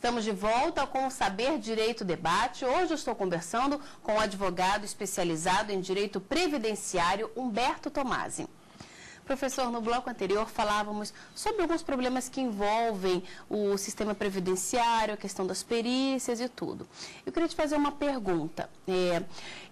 Estamos de volta com o Saber Direito Debate. Hoje eu estou conversando com o advogado especializado em direito previdenciário, Humberto Tomasi. Professor, no bloco anterior falávamos sobre alguns problemas que envolvem o sistema previdenciário, a questão das perícias e tudo. Eu queria te fazer uma pergunta.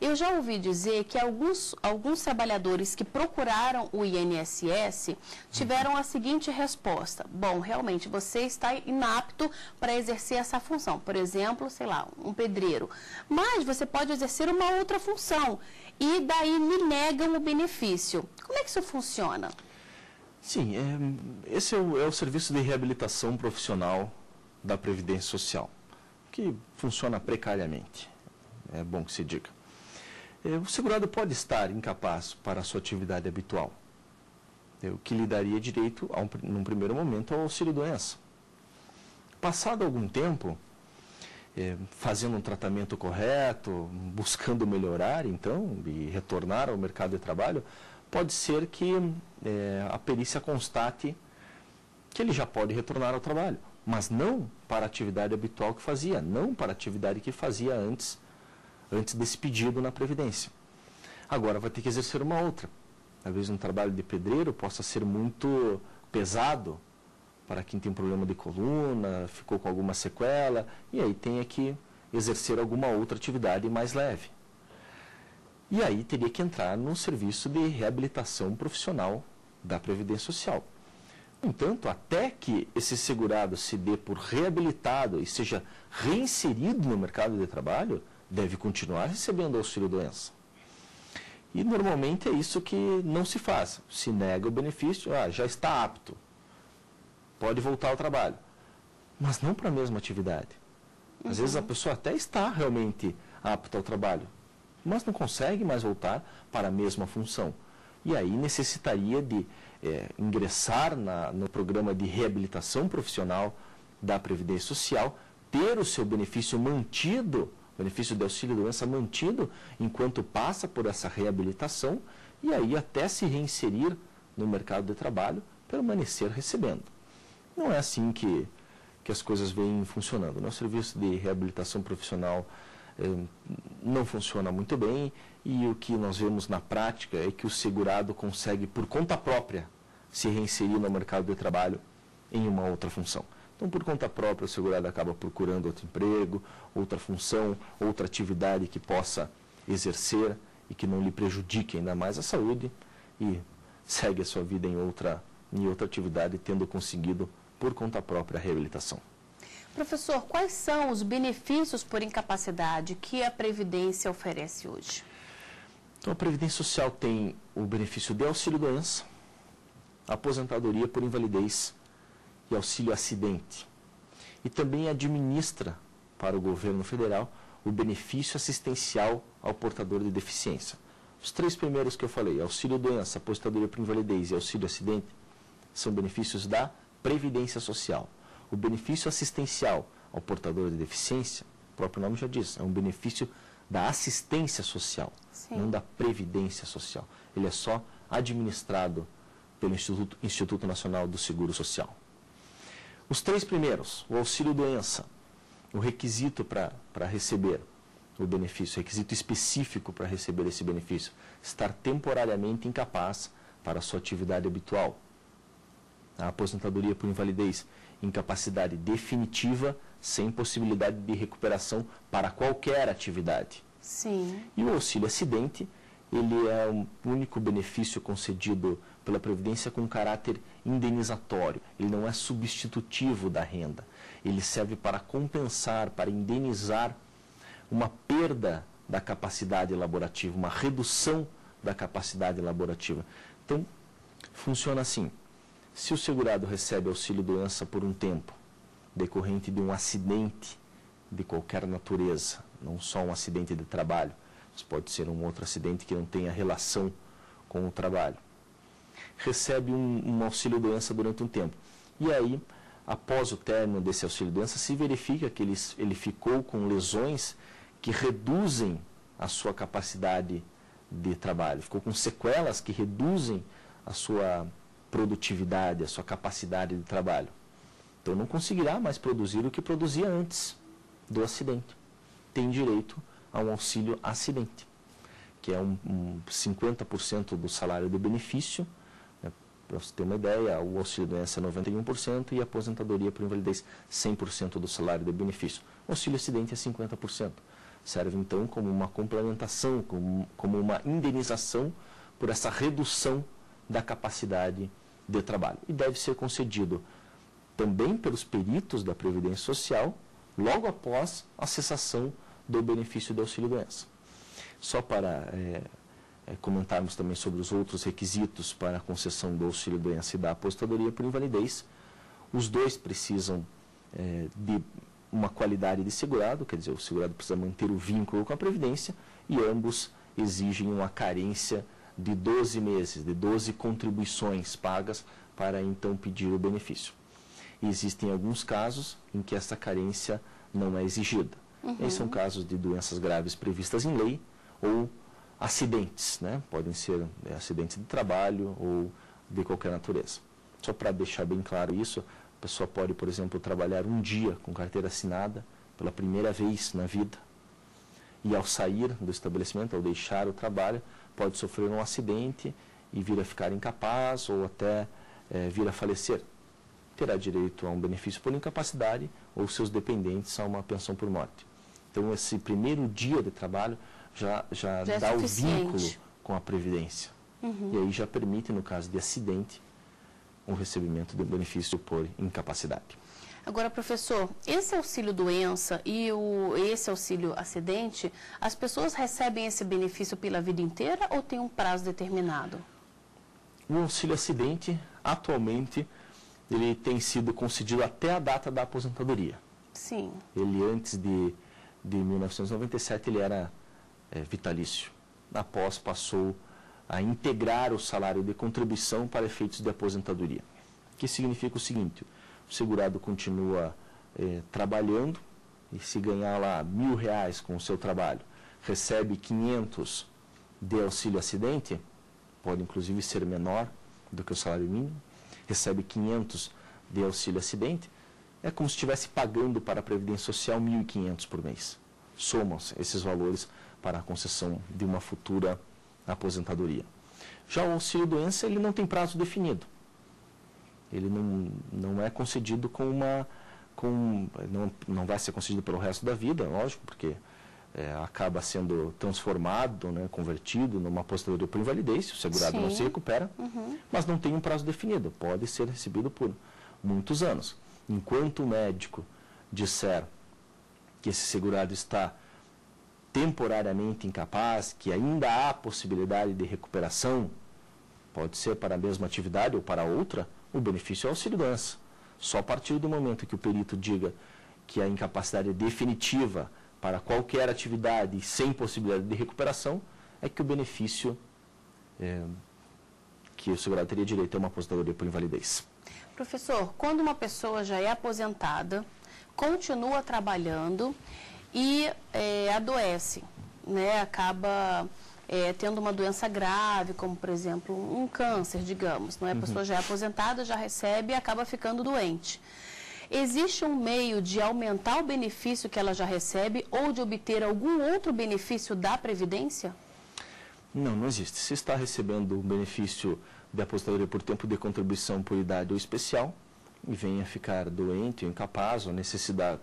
Eu já ouvi dizer que alguns trabalhadores que procuraram o INSS tiveram a seguinte resposta: bom, realmente você está inapto para exercer essa função. Por exemplo, sei lá, um pedreiro. Mas você pode exercer uma outra função. E daí me negam o benefício. Como é que isso funciona? Sim, esse é o serviço de reabilitação profissional da Previdência Social, que funciona precariamente, é bom que se diga. O segurado pode estar incapaz para a sua atividade habitual, o que lhe daria direito, num primeiro momento, ao auxílio-doença. Passado algum tempo, fazendo um tratamento correto, buscando melhorar, então, e retornar ao mercado de trabalho, pode ser que a perícia constate que ele já pode retornar ao trabalho, mas não para a atividade habitual que fazia, não para a atividade que fazia antes desse pedido na Previdência. Agora vai ter que exercer uma outra. Talvez um trabalho de pedreiro possa ser muito pesado para quem tem problema de coluna, ficou com alguma sequela, e aí tenha que exercer alguma outra atividade mais leve. E aí teria que entrar no serviço de reabilitação profissional da Previdência Social. No entanto, até que esse segurado se dê por reabilitado e seja reinserido no mercado de trabalho, deve continuar recebendo auxílio-doença. E normalmente é isso que não se faz. Se nega o benefício, já está apto, pode voltar ao trabalho, mas não para a mesma atividade. Às vezes a pessoa até está realmente apta ao trabalho, mas não consegue mais voltar para a mesma função. E aí necessitaria de ingressar no programa de reabilitação profissional da Previdência Social, ter o seu benefício mantido, benefício de auxílio-doença mantido, enquanto passa por essa reabilitação, e aí até se reinserir no mercado de trabalho, permanecer recebendo. Não é assim que as coisas vêm funcionando. O serviço de reabilitação profissional não funciona muito bem, e o que nós vemos na prática é que o segurado consegue, por conta própria, se reinserir no mercado de trabalho em uma outra função. Então, por conta própria, o segurado acaba procurando outro emprego, outra função, outra atividade que possa exercer e que não lhe prejudique ainda mais a saúde, e segue a sua vida em outra atividade, tendo conseguido por conta própria a reabilitação. Professor, quais são os benefícios por incapacidade que a Previdência oferece hoje? Então, a Previdência Social tem o benefício de auxílio-doença, aposentadoria por invalidez e auxílio-acidente. E também administra para o governo federal o benefício assistencial ao portador de deficiência. Os três primeiros que eu falei, auxílio-doença, aposentadoria por invalidez e auxílio-acidente, são benefícios da Previdência Social. O benefício assistencial ao portador de deficiência, o próprio nome já diz, é um benefício da assistência social, não da Previdência Social. Ele é só administrado pelo Instituto Nacional do Seguro Social. Os três primeiros, o auxílio-doença, o requisito para receber o benefício, requisito específico para receber esse benefício, estar temporariamente incapaz para a sua atividade habitual. A aposentadoria por invalidez, incapacidade definitiva, sem possibilidade de recuperação para qualquer atividade. Sim. E o auxílio-acidente, ele é o único benefício concedido pela Previdência com caráter indenizatório. Ele não é substitutivo da renda. Ele serve para compensar, para indenizar uma perda da capacidade laborativa, uma redução da capacidade laborativa. Então, funciona assim. Se o segurado recebe auxílio-doença por um tempo, decorrente de um acidente de qualquer natureza, não só um acidente de trabalho, mas pode ser um outro acidente que não tenha relação com o trabalho, recebe um auxílio-doença durante um tempo. E aí, após o término desse auxílio-doença, se verifica que ele ficou com lesões que reduzem a sua capacidade de trabalho, ficou com sequelas que reduzem a sua produtividade, a sua capacidade de trabalho. Então não conseguirá mais produzir o que produzia antes do acidente. Tem direito a um auxílio acidente, que é 50% do salário de benefício. Para você ter uma ideia, o auxílio-doença é 91% e a aposentadoria por invalidez 100% do salário de benefício. O auxílio-acidente é 50%. Serve, então, como uma complementação, como uma indenização por essa redução da capacidade de trabalho. E deve ser concedido também pelos peritos da Previdência Social, logo após a cessação do benefício de auxílio-doença. Só para comentarmos também sobre os outros requisitos para a concessão do auxílio-doença e da aposentadoria por invalidez, os dois precisam de uma qualidade de segurado, quer dizer, o segurado precisa manter o vínculo com a Previdência, e ambos exigem uma carência de 12 meses, de 12 contribuições pagas para então pedir o benefício. E existem alguns casos em que essa carência não é exigida. Esses são casos de doenças graves previstas em lei ou acidentes, né? Podem ser acidentes de trabalho ou de qualquer natureza. Só para deixar bem claro isso, a pessoa pode, por exemplo, trabalhar um dia com carteira assinada pela primeira vez na vida e ao sair do estabelecimento, ao deixar o trabalho, pode sofrer um acidente e vir a ficar incapaz ou até vir a falecer. Terá direito a um benefício por incapacidade ou seus dependentes a uma pensão por morte. Então, esse primeiro dia de trabalho já dá o vínculo com a Previdência. E aí já permite, no caso de acidente, o recebimento do benefício por incapacidade. Agora, professor, esse auxílio-doença e esse auxílio-acidente, as pessoas recebem esse benefício pela vida inteira ou tem um prazo determinado? O auxílio-acidente, atualmente, ele tem sido concedido até a data da aposentadoria. Sim. Ele, antes de 1997, ele era vitalício. Após, passou a integrar o salário de contribuição para efeitos de aposentadoria. Que significa o seguinte: o segurado continua trabalhando e, se ganhar lá R$1.000 com o seu trabalho, recebe 500 de auxílio-acidente, pode inclusive ser menor do que o salário mínimo, recebe 500 de auxílio-acidente, é como se estivesse pagando para a Previdência Social 1.500 por mês. Somam-se esses valores para a concessão de uma futura aposentadoria. Já o auxílio-doença, ele não tem prazo definido. Ele não é concedido não vai ser concedido pelo resto da vida, lógico, porque acaba sendo transformado, né, convertido numa aposentadoria por invalidez, se o segurado não se recupera, mas não tem um prazo definido, pode ser recebido por muitos anos. Enquanto o médico disser que esse segurado está temporariamente incapaz, que ainda há possibilidade de recuperação, pode ser para a mesma atividade ou para outra, o benefício é auxílio-doença. Só a partir do momento que o perito diga que a incapacidade é definitiva para qualquer atividade sem possibilidade de recuperação, é que o benefício que o segurado teria direito a uma aposentadoria por invalidez. Professor, quando uma pessoa já é aposentada, continua trabalhando e adoece, né, acaba tendo uma doença grave, como, por exemplo, um câncer, digamos, não é? A pessoa já é aposentada, já recebe e acaba ficando doente. Existe um meio de aumentar o benefício que ela já recebe ou de obter algum outro benefício da Previdência? Não existe. Se está recebendo o benefício de aposentadoria por tempo de contribuição por idade ou especial e venha ficar doente ou incapaz ou necessitar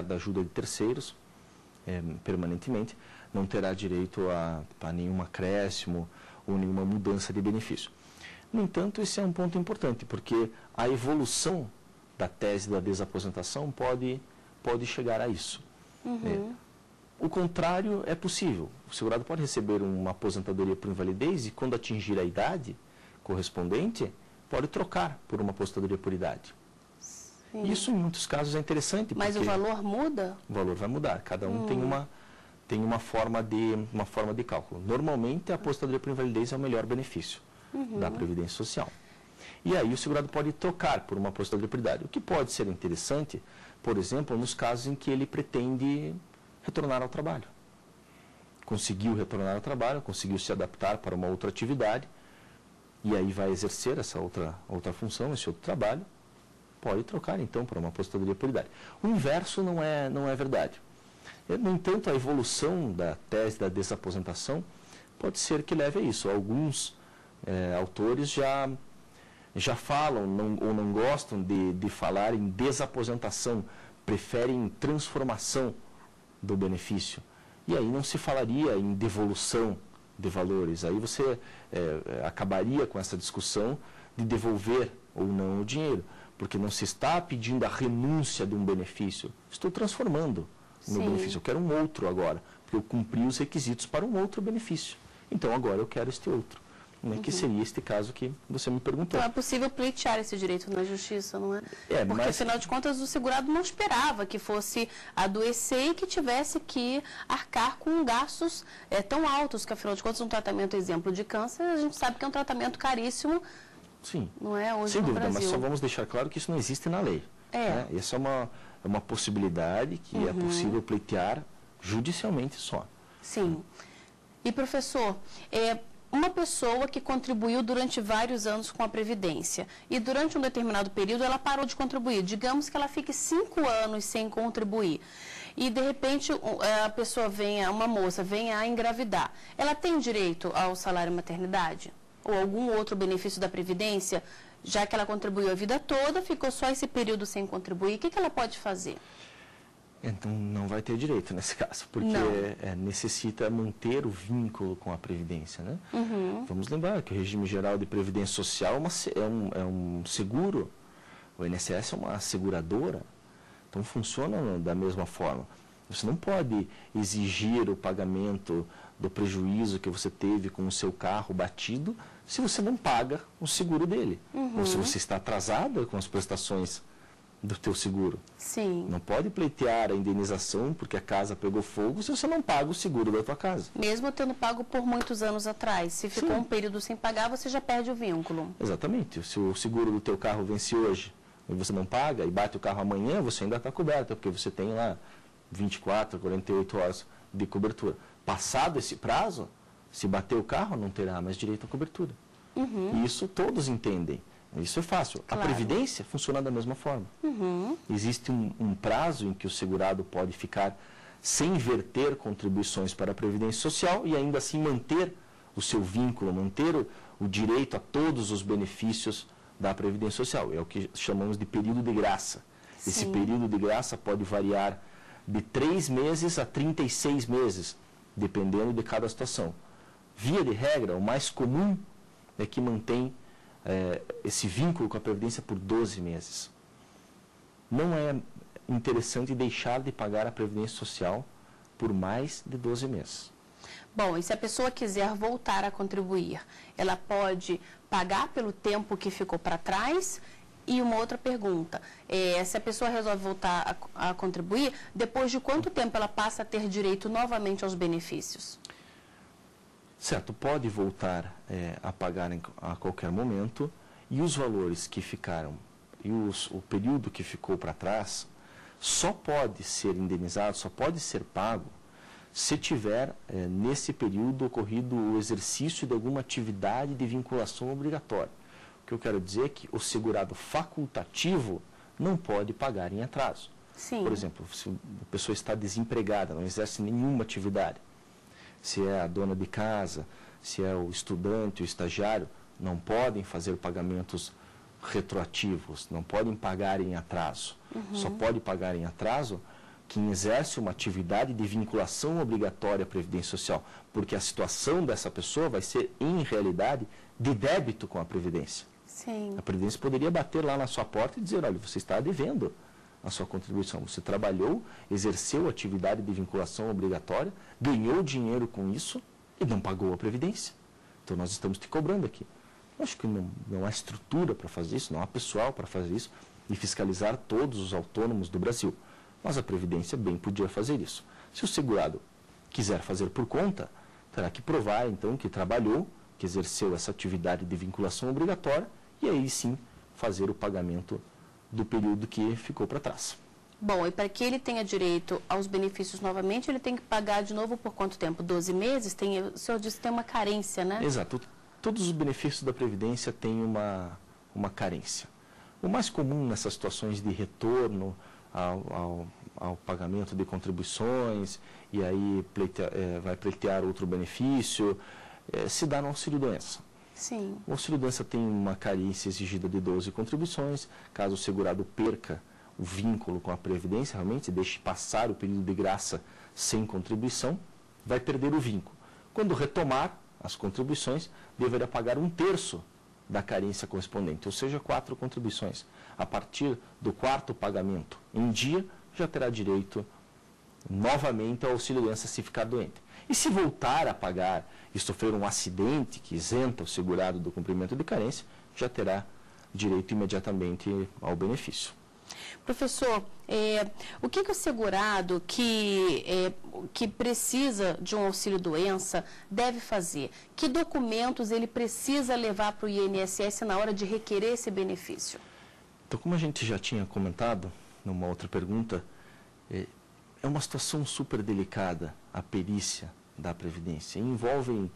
da ajuda de terceiros permanentemente, não terá direito a nenhum acréscimo ou nenhuma mudança de benefício. No entanto, esse é um ponto importante, porque a evolução da tese da desaposentação pode chegar a isso. O contrário é possível. O segurado pode receber uma aposentadoria por invalidez e, quando atingir a idade correspondente, pode trocar por uma aposentadoria por idade. Sim. Isso, em muitos casos, é interessante. Mas o valor muda? O valor vai mudar. Cada um tem uma forma de cálculo. Normalmente, a aposentadoria por invalidez é o melhor benefício da Previdência Social. E aí o segurado pode trocar por uma aposentadoria por idade. O que pode ser interessante, por exemplo, nos casos em que ele pretende retornar ao trabalho. Conseguiu retornar ao trabalho, conseguiu se adaptar para uma outra atividade, e aí vai exercer essa outra função, esse outro trabalho, pode trocar então para uma aposentadoria por idade. O inverso não é verdade. No entanto, a evolução da tese da desaposentação pode ser que leve a isso. Alguns autores já falam ou não gostam de falar em desaposentação, preferem transformação do benefício. E aí não se falaria em devolução de valores. Aí você acabaria com essa discussão de devolver ou não o dinheiro, porque não se está pedindo a renúncia de um benefício. Estou transformando o meu benefício. Eu quero um outro agora, porque eu cumpri os requisitos para um outro benefício. Então agora eu quero este outro. Que seria este caso que você me perguntou. Então é possível pleitear esse direito na justiça, não é? Porque, mas, afinal de contas, o segurado não esperava que fosse adoecer e que tivesse que arcar com gastos tão altos, que, afinal de contas, um tratamento, exemplo de câncer, a gente sabe que é um tratamento caríssimo. Sim, não é hoje sem no dúvida, Brasil. Mas só vamos deixar claro que isso não existe na lei. Né? Essa é uma possibilidade que é possível pleitear judicialmente só. Sim. E, professor, uma pessoa que contribuiu durante vários anos com a Previdência e durante um determinado período ela parou de contribuir, digamos que ela fique 5 anos sem contribuir e de repente a pessoa uma moça venha a engravidar, ela tem direito ao salário maternidade ou algum outro benefício da Previdência, já que ela contribuiu a vida toda, ficou só esse período sem contribuir, o que ela pode fazer? Então, não vai ter direito nesse caso, porque necessita manter o vínculo com a Previdência. Né? Vamos lembrar que o regime geral de Previdência Social é um seguro, o INSS é uma seguradora, então funciona da mesma forma. Você não pode exigir o pagamento do prejuízo que você teve com o seu carro batido se você não paga o seguro dele, ou se você está atrasada com as prestações do teu seguro. Sim. Não pode pleitear a indenização porque a casa pegou fogo se você não paga o seguro da tua casa. Mesmo tendo pago por muitos anos atrás. Se ficou um período sem pagar, você já perde o vínculo. Exatamente. Se o seguro do teu carro vence hoje e você não paga e bate o carro amanhã, você ainda está coberto, porque você tem lá 24, 48 horas de cobertura. Passado esse prazo, se bater o carro, não terá mais direito à cobertura. E isso todos entendem. Isso é fácil. Claro. A Previdência funciona da mesma forma. Existe um prazo em que o segurado pode ficar sem verter contribuições para a Previdência Social e ainda assim manter o seu vínculo, manter o direito a todos os benefícios da Previdência Social. É o que chamamos de período de graça. Sim. Esse período de graça pode variar de 3 meses a 36 meses, dependendo de cada situação. Via de regra, o mais comum é que mantém esse vínculo com a Previdência por 12 meses. Não é interessante deixar de pagar a Previdência Social por mais de 12 meses. Bom, e se a pessoa quiser voltar a contribuir, ela pode pagar pelo tempo que ficou para trás? E uma outra pergunta, se a pessoa resolve voltar a contribuir, depois de quanto tempo ela passa a ter direito novamente aos benefícios? Certo, pode voltar a pagar a qualquer momento e os valores que ficaram e o período que ficou para trás só pode ser indenizado, só pode ser pago se tiver nesse período ocorrido o exercício de alguma atividade de vinculação obrigatória. O que eu quero dizer é que o segurado facultativo não pode pagar em atraso. Sim. Por exemplo, se a pessoa está desempregada, não exerce nenhuma atividade, se é a dona de casa, se é o estudante, o estagiário, não podem fazer pagamentos retroativos, não podem pagar em atraso. Só pode pagar em atraso quem exerce uma atividade de vinculação obrigatória à Previdência Social, porque a situação dessa pessoa vai ser, em realidade, de débito com a Previdência. Sim. A Previdência poderia bater lá na sua porta e dizer, olha, você está devendo a sua contribuição. Você trabalhou, exerceu atividade de vinculação obrigatória, ganhou dinheiro com isso e não pagou a Previdência. Então nós estamos te cobrando aqui. Eu acho que não há estrutura para fazer isso, não há pessoal para fazer isso e fiscalizar todos os autônomos do Brasil. Mas a Previdência bem podia fazer isso. Se o segurado quiser fazer por conta, terá que provar então que trabalhou, que exerceu essa atividade de vinculação obrigatória e aí sim fazer o pagamento do período que ficou para trás. Bom, e para que ele tenha direito aos benefícios novamente, ele tem que pagar de novo por quanto tempo? 12 meses? O senhor disse que tem uma carência, né? Exato. Todos os benefícios da Previdência têm uma carência. O mais comum nessas situações de retorno ao pagamento de contribuições, e aí vai pleitear outro benefício, se dá no auxílio-doença. Sim. O auxílio-doença tem uma carência exigida de 12 contribuições, caso o segurado perca o vínculo com a Previdência, realmente deixe passar o período de graça sem contribuição, vai perder o vínculo. Quando retomar as contribuições, deverá pagar 1/3 da carência correspondente, ou seja, 4 contribuições. A partir do 4º pagamento em dia, já terá direito novamente ao auxílio-doença se ficar doente. E se voltar a pagar e sofrer um acidente que isenta o segurado do cumprimento de carência, já terá direito imediatamente ao benefício. Professor, o que o segurado que precisa de um auxílio-doença deve fazer? Que documentos ele precisa levar para o INSS na hora de requerer esse benefício? Então, como a gente já tinha comentado numa outra pergunta, é uma situação super delicada a perícia da Previdência. Envolvem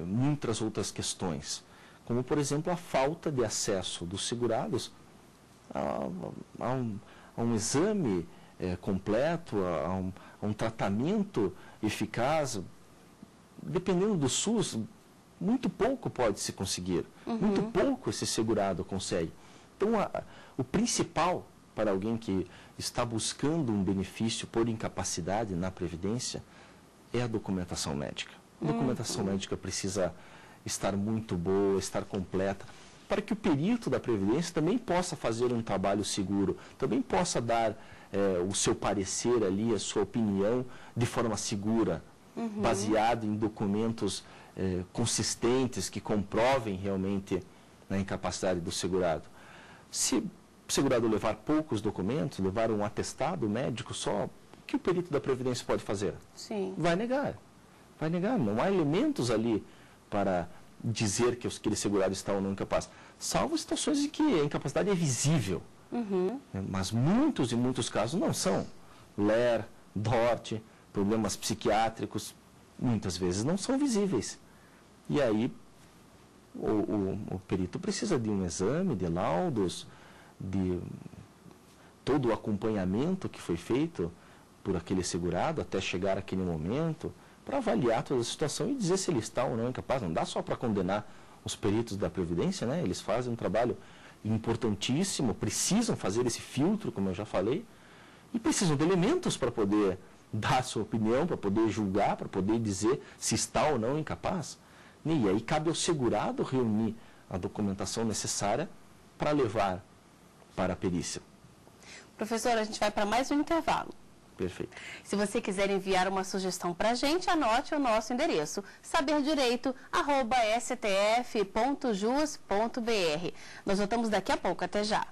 muitas outras questões, como, por exemplo, a falta de acesso dos segurados a um exame completo, a um tratamento eficaz. Dependendo do SUS, muito pouco pode se conseguir, muito pouco esse segurado consegue. Então, o principal para alguém que está buscando um benefício por incapacidade na Previdência é a documentação médica. A documentação médica precisa estar muito boa, estar completa, para que o perito da Previdência também possa fazer um trabalho seguro, também possa dar o seu parecer ali, a sua opinião de forma segura, baseado em documentos consistentes que comprovem realmente a incapacidade do segurado. Se o segurado levar poucos documentos, levar um atestado médico só, o que o perito da Previdência pode fazer? Sim. Vai negar. Vai negar. Não há elementos ali para dizer que aquele segurado está ou não incapaz. Salvo situações em que a incapacidade é visível. Mas muitos e muitos casos não são. LER, DORT, problemas psiquiátricos, muitas vezes não são visíveis. E aí o perito precisa de um exame, de laudos, de todo o acompanhamento que foi feito por aquele segurado até chegar àquele momento, para avaliar toda a situação e dizer se ele está ou não incapaz. Não dá só para condenar os peritos da Previdência, né? Eles fazem um trabalho importantíssimo, precisam fazer esse filtro, como eu já falei, e precisam de elementos para poder dar a sua opinião, para poder julgar, para poder dizer se está ou não incapaz. E aí cabe ao segurado reunir a documentação necessária para levar para a perícia. Professor, a gente vai para mais um intervalo. Perfeito. Se você quiser enviar uma sugestão para a gente, anote o nosso endereço, saberdireito@stf.jus.br. Nós voltamos daqui a pouco. Até já.